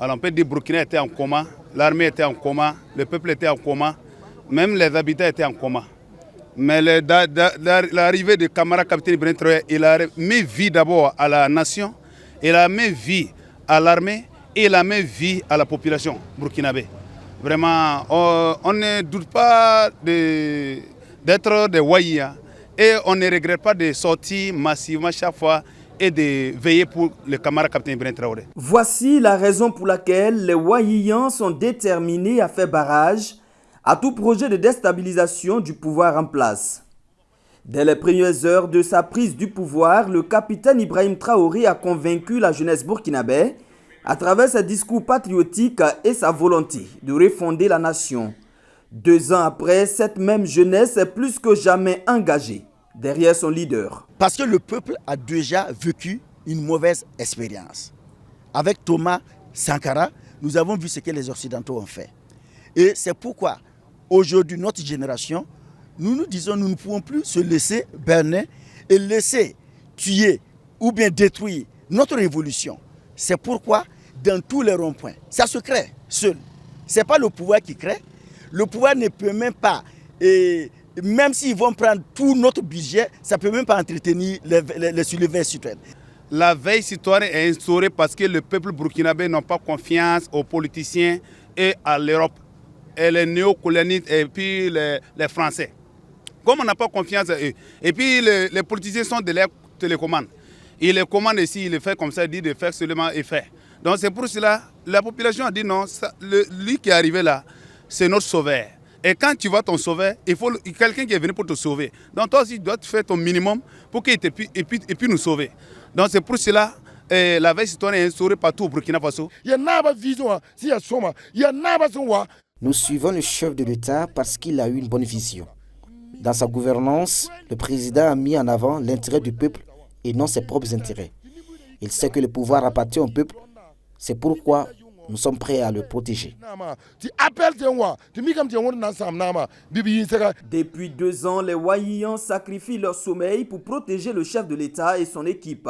Alors on peut dire que Burkina était en coma, l'armée était en coma, le peuple était en coma, même les habitants étaient en coma. Mais l'arrivée de Camara Capitaine Ibrahim Traoré, il a mis vie d'abord à la nation, il a mis vie à l'armée et il a mis vie à la population burkinabé. Vraiment, on ne doute pas d'être des Waïa et on ne regrette pas de sortir massivement chaque fois et de veiller pour le camarade capitaine Ibrahim Traoré. Voici la raison pour laquelle les Waïans sont déterminés à faire barrage à tout projet de déstabilisation du pouvoir en place. Dès les premières heures de sa prise du pouvoir, le capitaine Ibrahim Traoré a convaincu la jeunesse burkinabé à travers ses discours patriotiques et sa volonté de refonder la nation. 2 ans après, cette même jeunesse est plus que jamais engagée derrière son leader. Parce que le peuple a déjà vécu une mauvaise expérience. Avec Thomas Sankara, nous avons vu ce que les Occidentaux ont fait. Et c'est pourquoi, aujourd'hui, notre génération, nous disons nous ne pouvons plus se laisser berner et laisser tuer ou bien détruire notre révolution. C'est pourquoi, dans tous les ronds-points, ça se crée seul. Ce n'est pas le pouvoir qui crée. Le pouvoir ne peut même pas... même s'ils vont prendre tout notre budget, ça ne peut même pas entretenir les soulèvements citoyens. La veille citoyenne est instaurée parce que le peuple burkinabé n'a pas confiance aux politiciens et à l'Europe, et les néocolonialistes et puis les Français. Comme on n'a pas confiance à eux, et puis les politiciens sont de leur télécommande. Ils les commandent ici, ils le font comme ça, ils disent de faire seulement et faire. Donc c'est pour cela, la population a dit non, lui qui est arrivé là, c'est notre sauveur. Et quand tu vas ton sauveur, il faut quelqu'un qui est venu pour te sauver. Donc toi aussi, tu dois faire ton minimum pour qu'il et puis nous sauver. Donc c'est pour cela la veille citoyenne est instaurée partout au Burkina Faso. Nous suivons le chef de l'État parce qu'il a eu une bonne vision. Dans sa gouvernance, le président a mis en avant l'intérêt du peuple et non ses propres intérêts. Il sait que le pouvoir appartient au peuple. C'est pourquoi nous sommes prêts à le protéger. Depuis 2 ans, les Waïans sacrifient leur sommeil pour protéger le chef de l'État et son équipe.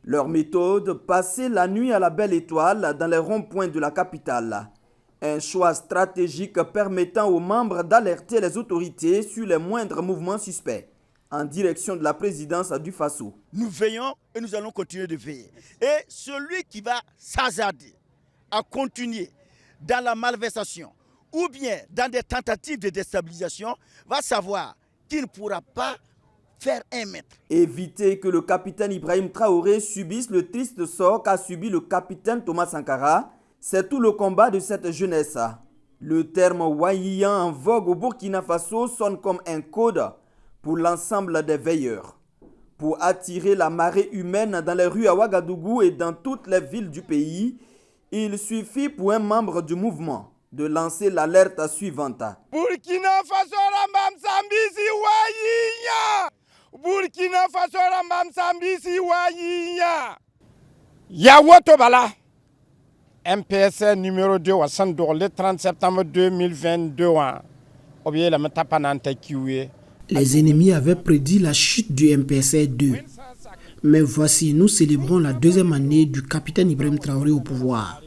Leur méthode, passer la nuit à la belle étoile dans les ronds-points de la capitale. Un choix stratégique permettant aux membres d'alerter les autorités sur les moindres mouvements suspects en direction de la présidence du Faso. Nous veillons et nous allons continuer de veiller. Et celui qui va s'hasarder à continuer dans la malversation ou bien dans des tentatives de déstabilisation va savoir qu'il ne pourra pas faire 1 mètre. Éviter que le capitaine Ibrahim Traoré subisse le triste sort qu'a subi le capitaine Thomas Sankara, c'est tout le combat de cette jeunesse. Le terme Waïan en vogue au Burkina Faso sonne comme un code pour l'ensemble des veilleurs. Pour attirer la marée humaine dans les rues à Ouagadougou et dans toutes les villes du pays, il suffit pour un membre du mouvement de lancer l'alerte suivante. Burkina Faso Rambam Sambisi Waïya! Burkina Faso Rambam Sambisi Waïya! Yawoto Bala! MPSR numéro 2 le 30 septembre 2022. Les ennemis avaient prédit la chute du MPSR 2. Mais voici, nous célébrons la 2e année du capitaine Ibrahim Traoré au pouvoir.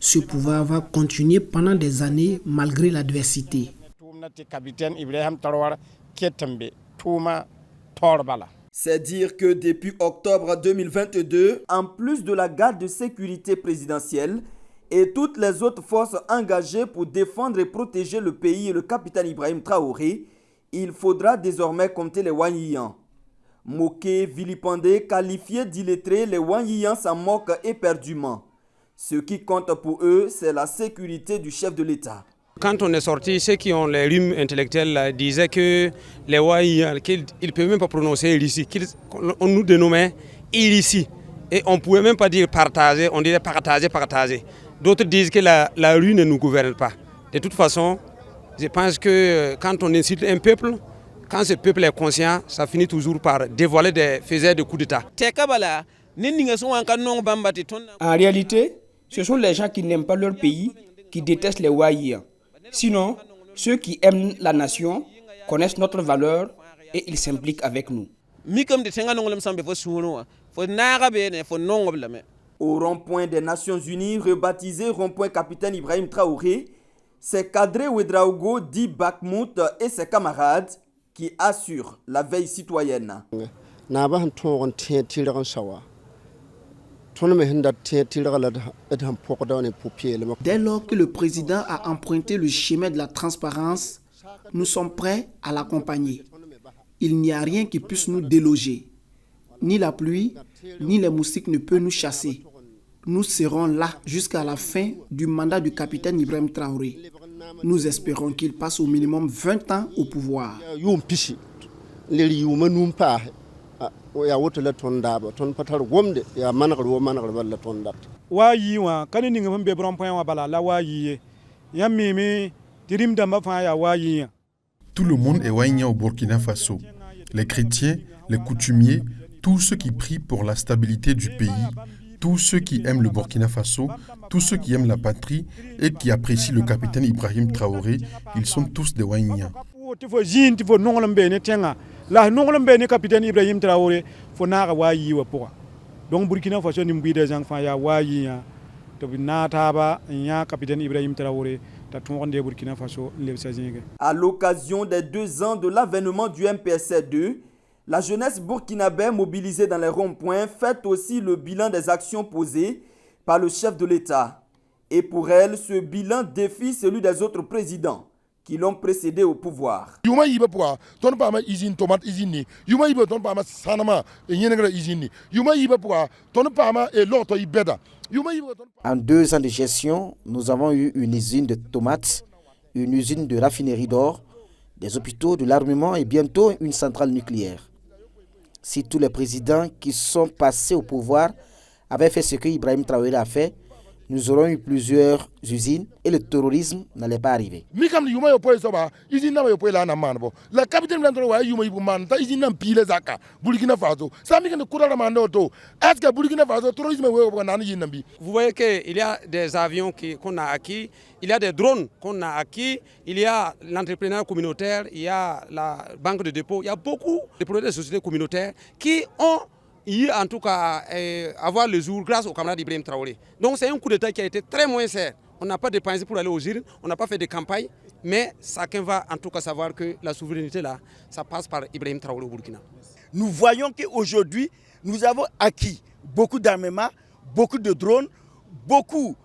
Ce pouvoir va continuer pendant des années malgré l'adversité. C'est dire que depuis octobre 2022, en plus de la garde de sécurité présidentielle et toutes les autres forces engagées pour défendre et protéger le pays et le capitaine Ibrahim Traoré, il faudra désormais compter les Waïans. Moqués, vilipendés, qualifiés d'illettrés, les Waïans s'en moquent éperdument. Ce qui compte pour eux, c'est la sécurité du chef de l'État. Quand on est sorti, ceux qui ont les rhumes intellectuels disaient que les Waïans, qu'ils ne peuvent même pas prononcer ici, qu'on nous dénommait ici. Et on ne pouvait même pas dire partager, on dirait partager, partager. D'autres disent que la rue ne nous gouverne pas. De toute façon, je pense que quand on incite un peuple, quand ce peuple est conscient, ça finit toujours par dévoiler des faiseurs de coups d'État. En réalité, ce sont les gens qui n'aiment pas leur pays qui détestent les Waïans. Sinon, ceux qui aiment la nation connaissent notre valeur et ils s'impliquent avec nous. Au rond-point des Nations Unies, rebaptisé rond-point Capitaine Ibrahim Traoré, c'est Kadri Ouedraogo dit Bakhmout et ses camarades qui assurent la veille citoyenne. Dès lors que le président a emprunté le chemin de la transparence, nous sommes prêts à l'accompagner. Il n'y a rien qui puisse nous déloger. Ni la pluie, ni les moustiques ne peuvent nous chasser. Nous serons là jusqu'à la fin du mandat du capitaine Ibrahim Traoré. Nous espérons qu'il passe au minimum 20 ans au pouvoir. Tout le monde est Wahignan au Burkina Faso. Les chrétiens, les coutumiers, tous ceux qui prient pour la stabilité du pays, tous ceux qui aiment le Burkina Faso, tous ceux qui aiment la patrie et qui apprécient le capitaine Ibrahim Traoré, ils sont tous des Wahignans. Donc Burkina Faso ni mbide jang fa ya wayi ya to binata ba nya capitaine Ibrahim Traoré ta tonde Burkina Faso le sazinge. À l'occasion des 2 ans de l'avènement du MPSC2, la jeunesse burkinabé mobilisée dans les ronds-points fait aussi le bilan des actions posées par le chef de l'État. Et pour elle, ce bilan défie celui des autres présidents qui l'ont précédé au pouvoir. En 2 ans de gestion, nous avons eu une usine de tomates, une usine de raffinerie d'or, des hôpitaux, de l'armement et bientôt une centrale nucléaire. Si tous les présidents qui sont passés au pouvoir avaient fait ce que Ibrahim Traoré a fait, nous aurons eu plusieurs usines et le terrorisme n'allait pas arriver. La capitaine Burkina Faso. Vous voyez qu'il y a des avions qu'on a acquis, il y a des drones qu'on a acquis, il y a l'entrepreneuriat communautaire, il y a la banque de dépôt, il y a beaucoup de projets de sociétés communautaires qui ont en tout cas avoir le jour grâce au camarade Ibrahim Traoré. Donc c'est un coup d'État qui a été très moins serré. On n'a pas dépensé pour aller aux urnes, on n'a pas fait de campagne, mais chacun va en tout cas savoir que la souveraineté là, ça passe par Ibrahim Traoré au Burkina. Nous voyons qu'aujourd'hui, nous avons acquis beaucoup d'armements, beaucoup de drones,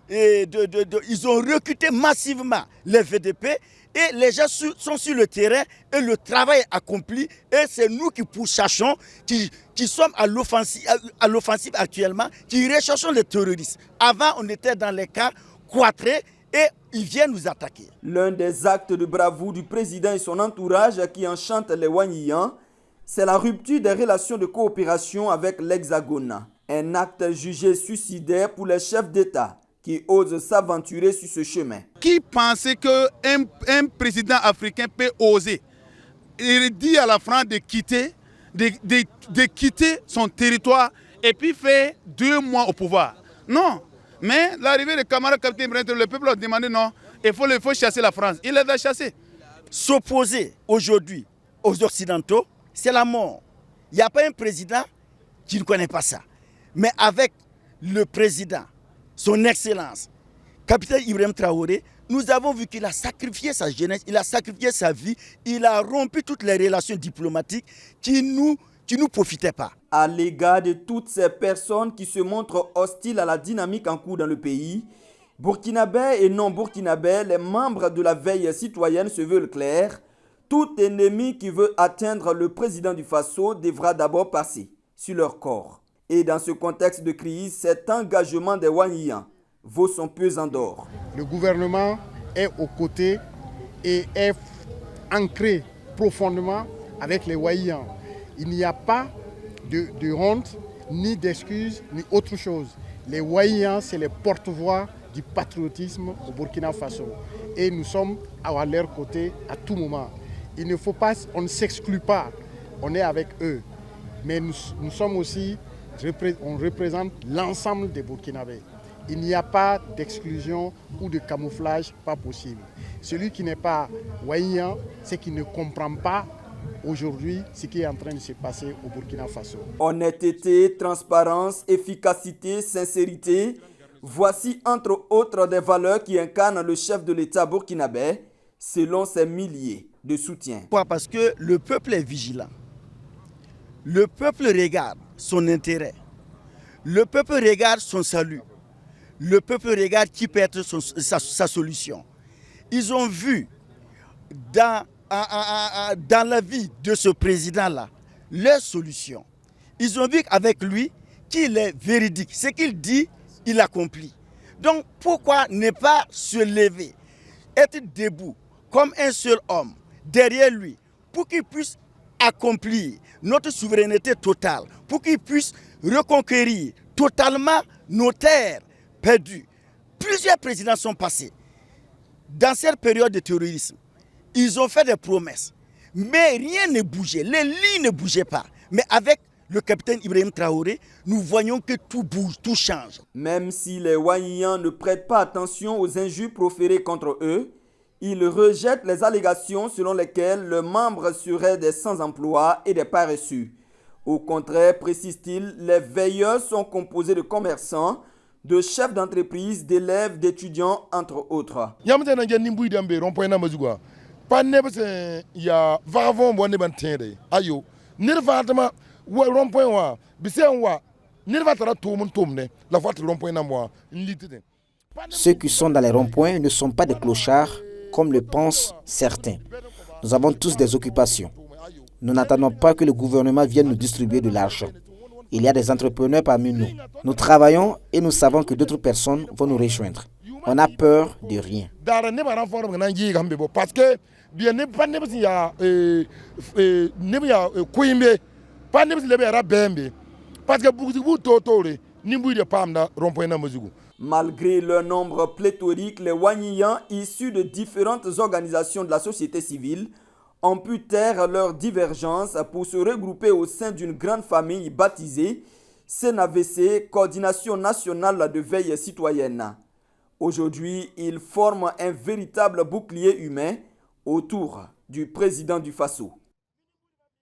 ils ont recruté massivement les VDP et les gens sont sur le terrain et le travail est accompli et c'est nous qui pourchassons, qui sommes à l'offensive actuellement, qui recherchons les terroristes. Avant, on était dans les camps cloîtrés et ils viennent nous attaquer. L'un des actes de bravoure du président et son entourage qui enchantent les Wahignans, c'est la rupture des relations de coopération avec l'Hexagone. Un acte jugé suicidaire pour les chefs d'État qui osent s'aventurer sur ce chemin. Qui pensait qu'un président africain peut oser? Il dit à la France de quitter son territoire et puis faire 2 mois au pouvoir. Non. Mais l'arrivée de camarade capitaine Ibrahim, le peuple a demandé non, il faut chasser la France. Il les a chassés. S'opposer aujourd'hui aux Occidentaux, c'est la mort. Il n'y a pas un président qui ne connaît pas ça. Mais avec le président, son excellence, capitaine Ibrahim Traoré, nous avons vu qu'il a sacrifié sa jeunesse, il a sacrifié sa vie, il a rompu toutes les relations diplomatiques qui nous profitaient pas. À l'égard de toutes ces personnes qui se montrent hostiles à la dynamique en cours dans le pays, burkinabés et non burkinabés, les membres de la veille citoyenne se veulent clairs. Tout ennemi qui veut atteindre le président du Faso devra d'abord passer sur leur corps. Et dans ce contexte de crise, cet engagement des Wahignans vaut son pesant d'or. Le gouvernement est aux côtés et est ancré profondément avec les Wahignans. Il n'y a pas de honte, ni d'excuses, ni autre chose. Les Wahignans, c'est les porte-voix du patriotisme au Burkina Faso. Et nous sommes à leur côté à tout moment. Il ne faut pas, on ne s'exclut pas, on est avec eux. Mais nous sommes aussi, on représente l'ensemble des Burkinabés. Il n'y a pas d'exclusion ou de camouflage, pas possible. Celui qui n'est pas Wahignan, c'est qu'il ne comprend pas aujourd'hui ce qui est en train de se passer au Burkina Faso. Honnêteté, transparence, efficacité, sincérité, voici entre autres des valeurs qui incarnent le chef de l'État burkinabé selon ses milliers de soutiens. Pourquoi? Parce que le peuple est vigilant. Le peuple regarde son intérêt. Le peuple regarde son salut. Le peuple regarde qui peut être sa solution. Ils ont vu dans la vie de ce président-là leur solution. Ils ont vu avec lui qu'il est véridique. Ce qu'il dit, il accomplit. Donc pourquoi ne pas se lever, être debout comme un seul homme derrière lui pour qu'il puisse accomplir notre souveraineté totale, pour qu'il puisse reconquérir totalement nos terres perdues. Plusieurs présidents sont passés. Dans cette période de terrorisme, ils ont fait des promesses, mais rien ne bougeait, les lignes ne bougeaient pas. Mais avec le capitaine Ibrahim Traoré, nous voyons que tout bouge, tout change. Même si les Wahiyans ne prêtent pas attention aux injures proférées contre eux, ils rejettent les allégations selon lesquelles leurs membres seraient des sans-emploi et des paresseux. Au contraire, précise-t-il, les veilleurs sont composés de commerçants, de chefs d'entreprise, d'élèves, d'étudiants, entre autres. Ceux qui sont dans les ronds-points ne sont pas des clochards, comme le pensent certains. Nous avons tous des occupations. Nous n'attendons pas que le gouvernement vienne nous distribuer de l'argent. Il y a des entrepreneurs parmi nous. Nous travaillons et nous savons que d'autres personnes vont nous rejoindre. On n'a peur de rien. Malgré leur nombre pléthorique, les Wahiyans, issus de différentes organisations de la société civile, ont pu taire leurs divergences pour se regrouper au sein d'une grande famille baptisée CNAVC, Coordination nationale de veille citoyenne. Aujourd'hui, ils forment un véritable bouclier humain autour du président du Faso.